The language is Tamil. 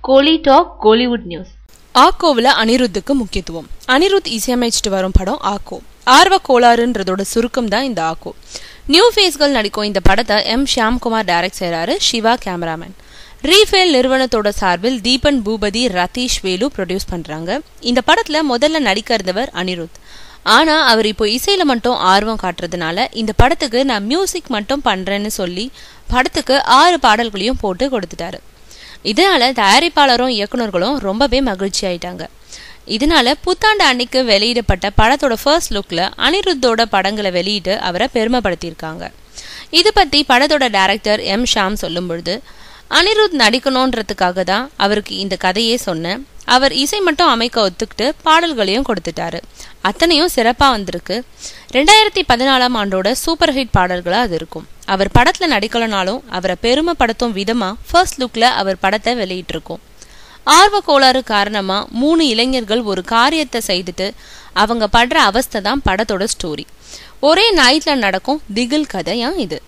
கோலி டாக் கோலிவுட் நியூஸ். ஆக்கோவில் அனிருத்துக்கு முக்கியத்துவம். அனிருத் இசையமைச்சிட்டு வரும் படம் ஆக்கோ. ஆர்வ கோளாறுன்றதோட சுருக்கம் தான் இந்த ஆக்கோ. நியூ ஃபேஸ்கள் நடிக்கும் இந்த படத்தை எம் ஷியாம்குமார் டைரக்ட் செய்யறாரு. சிவா கேமராமேன். ரீஃபேல் நிறுவனத்தோட சார்பில் தீபன் பூபதி, ரதீஷ் வேலு ப்ரொடியூஸ் பண்றாங்க. இந்த படத்துல முதல்ல நடிக்க இருந்தவர் அனிருத். ஆனா அவர் இப்போ இசையில மட்டும் ஆர்வம் காட்டுறதுனால இந்த படத்துக்கு நான் மியூசிக் மட்டும் பண்றேன்னு சொல்லி படத்துக்கு 6 பாடல்களையும் போட்டு கொடுத்துட்டாரு. இதனால தயாரிப்பாளரும் இயக்குநர்களும் ரொம்பவே மகிழ்ச்சி ஆயிட்டாங்க. இதனால புத்தாண்டு அன்னைக்கு வெளியிடப்பட்ட படத்தோட ஃபர்ஸ்ட் லுக்ல அனிருத்தோட படங்களை வெளியிட்டு அவரை பெருமைப்படுத்தியிருக்காங்க. இது பத்தி படத்தோட டைரக்டர் எம் ஷாம் சொல்லும் பொழுது, அனிருத் நடிக்கணும்ன்றதுக்காக தான் அவருக்கு இந்த கதையே சொன்னேன். அவர் இசை மட்டும் அமைக்க ஒத்துக்கிட்டு பாடல்களையும் கொடுத்துட்டாரு. அத்தனையும் சிறப்பா வந்திருக்கு. 2014 ஆண்டோட சூப்பர் ஹிட் பாடல்களா அது இருக்கும். அவர் படத்துல நடிக்கலனாலும் அவரை பெருமைப்படுத்தும் விதமா ஃபர்ஸ்ட் லுக்ல அவர் படத்தை வெளியிட்டு இருக்கோம். ஆர்வ கோளாறு காரணமா 3 இளைஞர்கள் ஒரு காரியத்தை செய்துட்டு அவங்க படுற அவஸ்தை தான் படத்தோட ஸ்டோரி. ஒரே நைட்ல நடக்கும் திகில் கதையா இது.